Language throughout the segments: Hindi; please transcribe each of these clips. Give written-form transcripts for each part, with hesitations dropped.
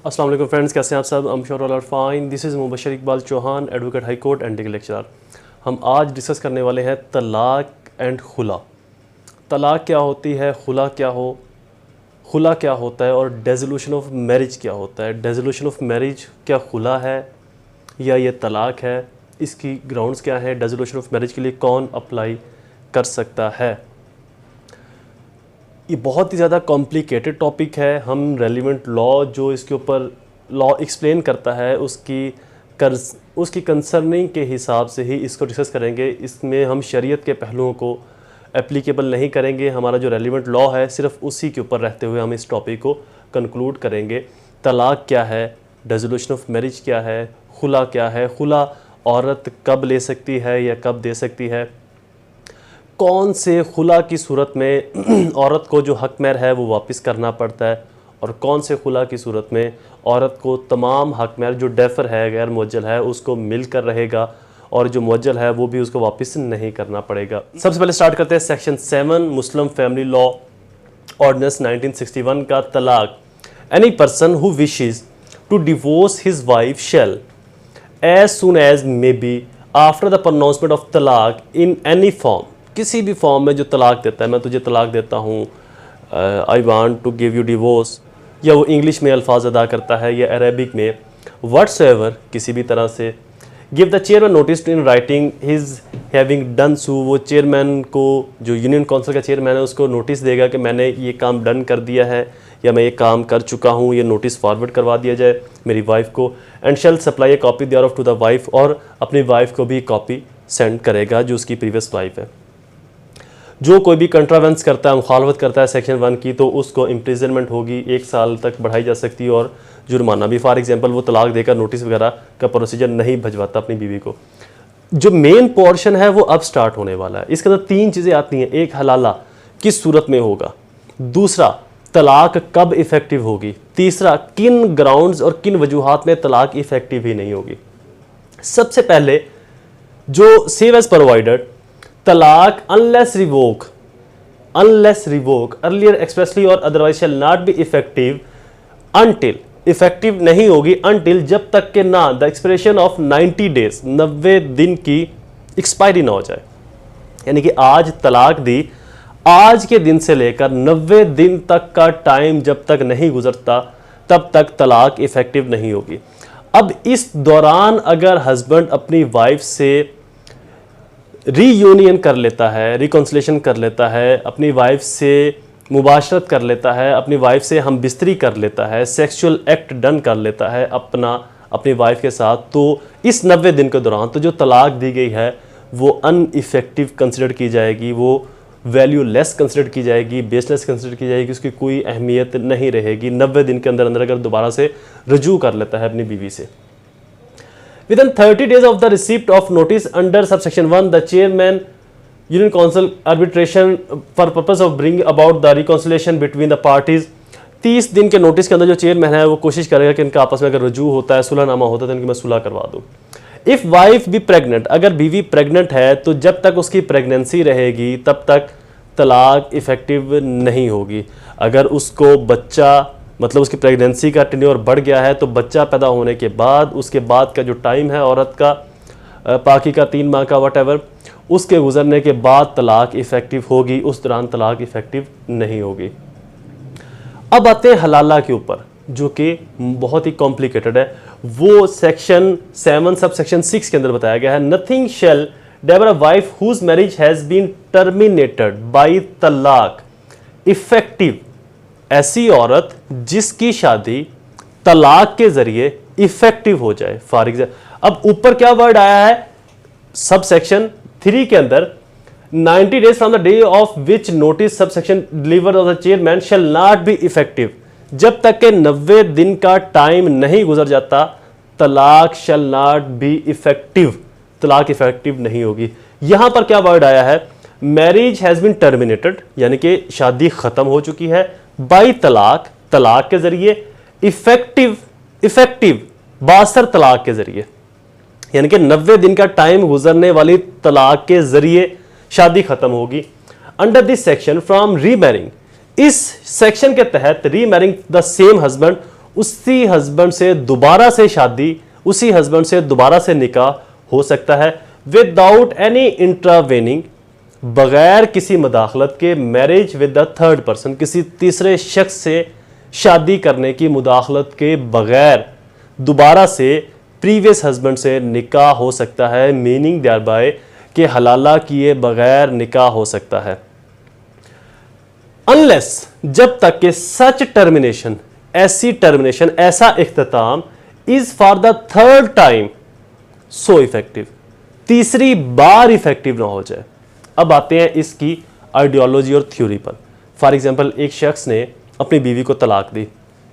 अस्सलाम वालेकुम फ्रेंड्स, कैसे हैं आप सब? I'm sure all are fine. This is Mubashar Iqbal Chauhan, advocate high court and legal lecturer. हम आज डिस्कस करने वाले हैं तलाक एंड खुला। तलाक क्या होती है, खुला क्या होता है और डिसोल्यूशन ऑफ मैरिज क्या होता है। डिसोल्यूशन ऑफ मैरिज क्या खुला है या ये तलाक है, इसकी ग्राउंड्स क्या है, डिसोल्यूशन ऑफ मैरिज के लिए कौन अप्लाई कर सकता है। ये बहुत ही ज़्यादा कॉम्प्लिकेटेड टॉपिक है। हम रेलिवेंट लॉ जो इसके ऊपर लॉ एक्सप्लेन करता है उसकी कंसर्निंग के हिसाब से ही इसको डिस्कस करेंगे। इसमें हम शरीयत के पहलुओं को एप्लीकेबल नहीं करेंगे। हमारा जो रेलिवेंट लॉ है सिर्फ उसी के ऊपर रहते हुए हम इस टॉपिक को कंक्लूड करेंगे। तलाक क्या है, डिसोल्यूशन ऑफ मैरिज क्या है, खुला क्या है, खुला औरत कब ले सकती है या कब दे सकती है, कौन से खुला की सूरत में औरत को जो हक महर है वो वापस करना पड़ता है और कौन से खुला की सूरत में औरत को तमाम हक महर जो डेफर है, गैर मुअज्जल है, उसको मिलकर रहेगा और जो मुअज्जल है वो भी उसको वापस नहीं करना पड़ेगा। सबसे पहले स्टार्ट करते हैं section 7 Muslim family law ordinance 1961 का। तलाक, any person who wishes to divorce his wife shall as soon as may be after the pronouncement of talaq in any form, किसी भी फॉर्म में जो तलाक देता है, मैं तुझे तलाक देता हूँ, I want to give you divorce, या वो इंग्लिश में अल्फाज अदा करता है या अरेबिक में, व्हाट्सएवर किसी भी तरह से, give the chairman notice in writing his having done so, वो चेयरमैन को, जो यूनियन काउंसिल का चेयरमैन है, उसको नोटिस देगा कि मैंने ये काम डन कर दिया है या मैं ये काम कर चुका हूँ, ये नोटिस फॉरवर्ड करवा दिया जाए मेरी वाइफ को। And shall supply a copy thereof to the wife, और अपनी वाइफ को भी कॉपी सेंड करेगा जो उसकी प्रीवियस वाइफ है। जो कोई भी कंट्रावेंस करता है, मुखालफत करता है सेक्शन 1 की, तो उसको इम्प्रिजनमेंट होगी, 1 साल तक बढ़ाई जा सकती है और जुर्माना भी। फॉर एग्जांपल वो तलाक देकर नोटिस वगैरह का प्रोसीजर नहीं भिजवाता अपनी बीवी को। जो मेन पोर्शन है वो अब स्टार्ट होने वाला है। इसके अंदर 3 चीज़ें आती हैं। एक, हलाला किस सूरत में होगा, दूसरा तलाक कब इफेक्टिव होगी, तीसरा किन ग्राउंड्स और किन वजूहात में तलाक इफेक्टिव ही नहीं होगी। सबसे पहले जो सेव एज प्रोवाइडेड, तलाक अनलेस रिवोक अर्लियर एक्सप्रेसली और otherwise shall not be effective until, effective नहीं होगी अनटिल, जब तक के ना द एक्सप्रेशन ऑफ 90 डेज, 90 दिन की एक्सपायरी ना हो जाए। यानी कि आज तलाक दी, आज के दिन से लेकर 90 दिन तक का टाइम जब तक नहीं गुजरता तब तक तलाक इफेक्टिव नहीं होगी। अब इस दौरान अगर हस्बैंड अपनी वाइफ से रीयूनियन कर लेता है, रिकॉन्सिलेशन कर लेता है, अपनी वाइफ से मुबाशरत कर लेता है, अपनी वाइफ से हम बिस्तरी कर लेता है, सेक्सुअल एक्ट डन कर लेता है अपनी वाइफ के साथ, तो इस 90 दिन के दौरान तो जो तलाक दी गई है वो अनइफेक्टिव कंसिडर की जाएगी, वो वैल्यू लेस कंसिडर की जाएगी, बेसलेस कंसिडर की जाएगी, उसकी कोई अहमियत नहीं रहेगी। 90 दिन के अंदर अंदर अगर दोबारा से रजू कर लेता है अपनी बीवी से। Within 30 days of the receipt of notice under subsection 1, the chairman union council arbitration for purpose of bringing about the reconciliation between the parties, 30 दिन के नोटिस के अंदर जो चेयरमैन है वो कोशिश करेगा कि इनका आपस में अगर रजू होता है, सुलहनामा होता है, तो इनकी मैं सुलह करवा दूँ। इफ़ वाइफ बी प्रेग्नेंट, अगर बीवी प्रेग्नेंट है तो जब तक उसकी प्रेगनेंसी रहेगी तब तक तलाक इफेक्टिव नहीं होगी। अगर उसको बच्चा, मतलब उसकी प्रेगनेंसी का टेन्योर बढ़ गया है, तो बच्चा पैदा होने के बाद उसके बाद का जो टाइम है औरत का, पाकी का 3 माह का वटेवर, उसके गुजरने के बाद तलाक इफेक्टिव होगी, उस दौरान तलाक इफेक्टिव नहीं होगी। अब आते हैं हलाला के ऊपर, जो कि बहुत ही कॉम्प्लिकेटेड है। वो सेक्शन 7 सब सेक्शन 6 के अंदर बताया गया है, nothing shall debar a wife whose marriage has been terminated by talaq effective, ऐसी औरत जिसकी शादी तलाक के जरिए इफेक्टिव हो जाए। फॉर एग्जाम्पल, अब ऊपर क्या वर्ड आया है सब सेक्शन 3 के अंदर, 90 days from the day of which notice sub section deliver of the chairman shall not be effective, जब तक के 90 दिन का टाइम नहीं गुजर जाता तलाक शैल नॉट बी इफेक्टिव, तलाक इफेक्टिव नहीं होगी। यहां पर क्या वर्ड आया है, मैरिज हैज बीन टर्मिनेटेड, यानी कि शादी खत्म हो चुकी है, बाई तलाक, तलाक के जरिए, इफेक्टिव बासर तलाक के जरिए, यानी कि 90 दिन का टाइम गुजरने वाली तलाक के जरिए शादी खत्म होगी। अंडर दिस सेक्शन फ्रॉम रीमैरिंग, इस सेक्शन के तहत रीमैरिंग द सेम हस्बैंड उसी हस्बैंड से दोबारा से शादी, उसी हस्बैंड से दोबारा से निकाह हो सकता है विदाउट एनी इंटरवेनिंग, बगैर किसी मदाखलत के, marriage with the third person, किसी तीसरे शख्स से शादी करने की मुदाखलत के बगैर दोबारा से प्रीवियस हस्बैंड से निकाह हो सकता है, मीनिंग देयर बाय कि हलाला किए बगैर निकाह हो सकता है। अनलेस, जब तक कि सच टर्मिनेशन, ऐसी टर्मिनेशन, ऐसा इख्तिताम is for the third time so effective, तीसरी बार इफेक्टिव ना हो जाए। अब आते हैं इसकी आइडियोलॉजी और थ्योरी पर। फॉर एग्जांपल, एक शख्स ने अपनी बीवी को तलाक दी,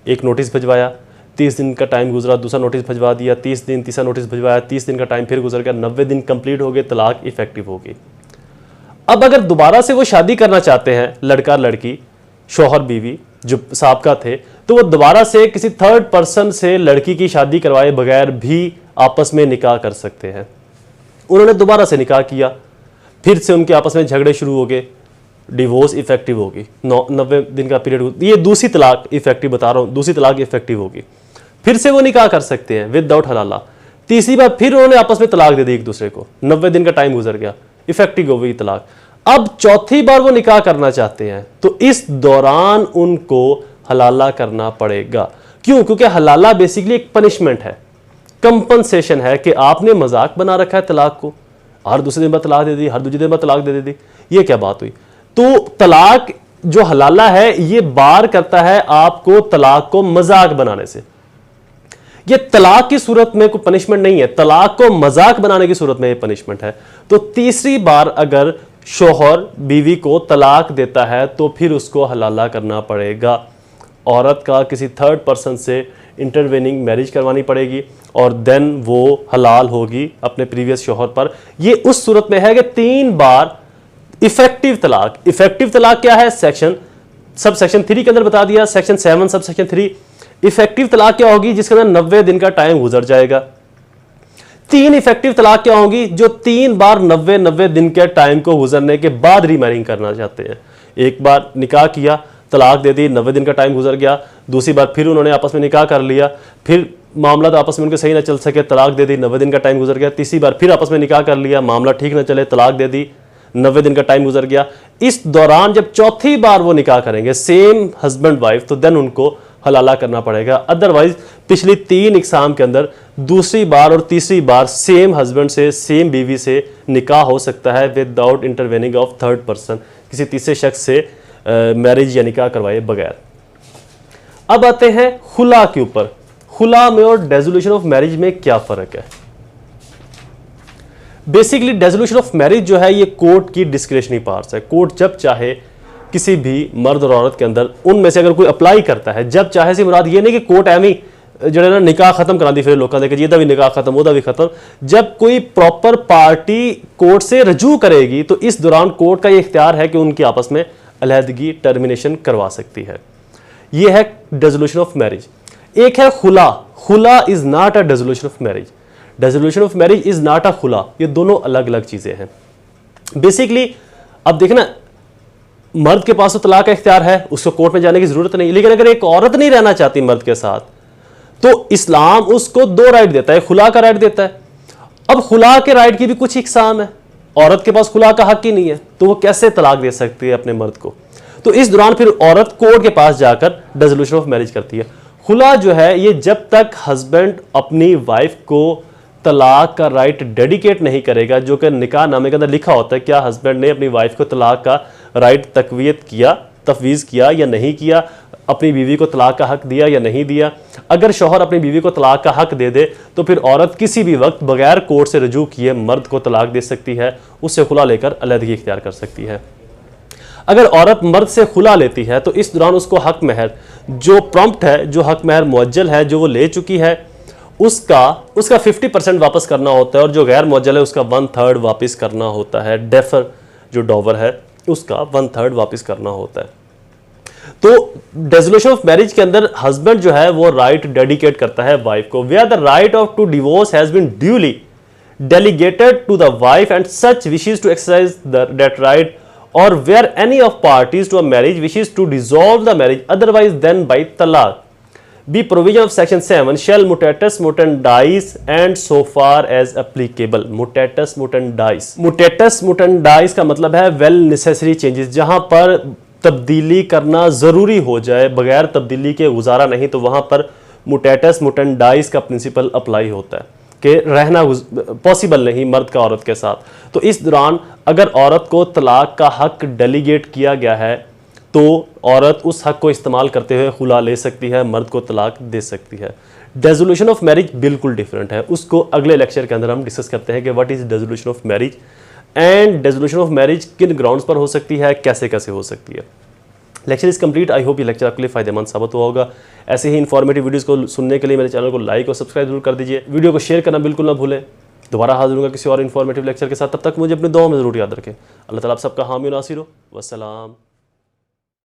एक नोटिस भिजवाया, 30 दिन का टाइम गुजरा, दूसरा नोटिस भिजवा दिया, 30 दिन, तीसरा नोटिस भिजवाया, 30 दिन का टाइम फिर गुजर गया, 90 दिन कंप्लीट हो गए, तलाक इफेक्टिव हो गई। अब अगर दोबारा से वो शादी करना चाहते हैं, लड़का लड़की, शौहर बीवी जो साबका थे, तो वो दोबारा से किसी थर्ड पर्सन से लड़की की शादी करवाए बगैर भी आपस में निकाह कर सकते हैं। उन्होंने दोबारा से निकाह किया, फिर से उनके आपस में झगड़े शुरू हो गए, डिवोर्स इफेक्टिव होगी, 90 दिन का पीरियड, ये दूसरी तलाक इफेक्टिव बता रहा हूँ, दूसरी तलाक इफेक्टिव होगी। फिर से वो निकाह कर सकते हैं विदाउट हलाला। तीसरी बार फिर उन्होंने आपस में तलाक दे दी एक दूसरे को, 90 दिन का टाइम गुजर गया, इफेक्टिव हो गई तलाक। अब चौथी बार वो निकाह करना चाहते हैं, तो इस दौरान उनको हलाला करना पड़ेगा। क्यों? क्योंकि हलाला बेसिकली एक पनिशमेंट है, कंपनसेशन है कि आपने मजाक बना रखा है तलाक को, हर दूसरे दिन बाद तलाक दे दी, हर दूसरे दिन बाद तलाक दे दी, ये क्या बात हुई? तो तलाक जो हलाला है ये बार करता है आपको तलाक को मजाक बनाने से। ये तलाक की सूरत में कोई पनिशमेंट नहीं है, तलाक को मजाक बनाने की सूरत में ये पनिशमेंट है। तो तीसरी बार अगर शौहर बीवी को तलाक देता है तो फिर उसको हलाला करना पड़ेगा। औरत का किसी थर्ड पर्सन से इंटरवेनिंग मैरिज करवानी पड़ेगी और देन वो हलाल होगी अपने प्रीवियस शौहर पर। ये उस सूरत में है कि 3 बार इफेक्टिव तलाक। इफेक्टिव तलाक क्या है? सब सेक्शन 3 के अंदर बता दिया, सेक्शन 7 सब सेक्शन 3। इफेक्टिव तलाक क्या होगी? जिसके अंदर 90 दिन का टाइम गुजर जाएगा। 3 इफेक्टिव तलाक क्या होगी? जो 3 बार 90 दिन के टाइम को गुजरने के बाद रीमैरिंग करना चाहते हैं। एक बार निकाह किया, तलाक दे दी, 90 दिन का टाइम गुजर गया, दूसरी बार फिर उन्होंने आपस में निकाह कर लिया, फिर मामला तो आपस में उनके सही ना चल सके, तलाक दे दी, 90 दिन का टाइम गुजर गया, तीसरी बार फिर आपस में निकाह कर लिया, मामला ठीक ना चले, तलाक दे दी, 90 दिन का टाइम गुजर गया। इस दौरान जब चौथी बार वो निकाह करेंगे सेम हस्बैंड वाइफ, तो देन उनको हलाला करना पड़ेगा। अदरवाइज पिछली 3 इकसाम के अंदर दूसरी बार और तीसरी बार सेम हस्बैंड से, सेम बीवी से निकाह हो सकता है without intervening of third person, किसी तीसरे शख्स से मैरिज या निकाह करवाए बगैर। अब आते हैं खुला के ऊपर। खुला में और डेसोल्यूशन ऑफ मैरिज में क्या फर्क है? बेसिकली डेसोल्यूशन ऑफ मैरिज जो है ये कोर्ट की डिस्क्रिशनरी पावर्स है। कोर्ट जब चाहे किसी भी मर्द और औरत के अंदर उनमें से अगर कोई अप्लाई करता है, जब चाहे से मुराद ये नहीं कि कोर्ट एवं जो है ना निकाह खत्म करा दी, फिर लोगों देखे ये भी निकाह खत्म, वो भी खत्म। जब कोई प्रॉपर पार्टी कोर्ट से रजू करेगी तो इस दौरान कोर्ट का ये इख्तियार है कि उनकी आपस में अलहदगी, टर्मिनेशन करवा सकती है। ये है डेसोल्यूशन ऑफ मैरिज। एक है khula. Khula is not a dissolution of marriage. Dissolution of marriage is not a khula. ये दोनों अलग अलग चीजें हैं। बेसिकली अब देखना, मर्द के पास तो तलाक का इख्तियार है, उसको कोर्ट में जाने की जरूरत नहीं, लेकिन अगर एक औरत नहीं रहना चाहती मर्द के साथ तो इस्लाम उसको 2 राइट देता है, खुला का राइट देता है। अब खुला के राइट की भी कुछ इकसाम है। औरत के पास खुला का हक ही नहीं है तो वो कैसे तलाक दे सकती है अपने मर्द को? तो इस दौरान फिर औरत कोर्ट के पास जाकर डेसोल्यूशन ऑफ मैरिज करती है। खुला जो है ये जब तक हस्बैंड अपनी वाइफ को तलाक का राइट डेडिकेट नहीं करेगा, जो कि निकाह नामे के अंदर लिखा होता है, क्या हस्बैंड ने अपनी वाइफ को तलाक का राइट तकवीत किया, तफवीज़ किया या नहीं किया, अपनी बीवी को तलाक का हक दिया या नहीं दिया। अगर शौहर अपनी बीवी को तलाक का हक दे दे तो फिर औरत किसी भी वक्त बगैर कोर्ट से रजू किए मर्द को तलाक दे सकती है, उससे खुला लेकर अलहदगी इख्तियार कर सकती है। अगर औरत मर्द से खुला लेती है तो इस दौरान उसको हक महर जो प्रॉम्प्ट है, जो हक महर मुअज्जल है, जो वो ले चुकी है, उसका 50% वापस करना होता है और जो गैर मुअज्जल है उसका 1/3 वापस करना होता है। डेफर जो डॉवर है उसका 1/3 वापस करना होता है। तो डेसोल्यूशन ऑफ मैरिज के अंदर हस्बैंड जो है वो राइट डेडिकेट करता है वाइफ को, where the right of to divorce has been duly delegated to the wife and such wishes to exercise that right, or where any of parties to a marriage wishes to dissolve the marriage otherwise than by talaq. B provision of section 7 shall mutatis mutandis and so far as applicable। mutatis mutandis, mutatis mutandis का मतलब है वेल नेसेसरी चेंजेस, जहां पर तब्दीली करना ज़रूरी हो जाए, बगैर तब्दीली के गुजारा नहीं, तो वहाँ पर mutatis mutandis का प्रिंसिपल अप्लाई होता है कि रहना पॉसिबल नहीं मर्द का औरत के साथ। तो इस दौरान अगर औरत को तलाक का हक डेलीगेट किया गया है तो औरत उस हक को इस्तेमाल करते हुए खुला ले सकती है, मर्द को तलाक दे सकती है। डिसोल्यूशन ऑफ मैरिज बिल्कुल डिफरेंट है, उसको अगले लेक्चर के अंदर हम डिस्कस करते हैं कि what is dissolution of marriage and dissolution of marriage किन ग्राउंड्स पर हो सकती है, कैसे कैसे हो सकती है। Lecture is complete. I hope ये लेक्चर आपके लिए फायदेमंद साबित हुआ होगा। ऐसे ही इन्फॉर्मेटिव वीडियोस को सुनने के लिए मेरे चैनल को लाइक और सब्सक्राइब जरूर कर दीजिए। वीडियो को शेयर करना बिल्कुल ना भूलें। दोबारा हाजिर होगा किसी और इन्फॉर्मेटिव लेक्चर के साथ, तब तक मुझे अपने दुआओं में जरूर याद रखें। अल्लाह ताला आप सबका हामी और नासिर हो। वस्सलाम।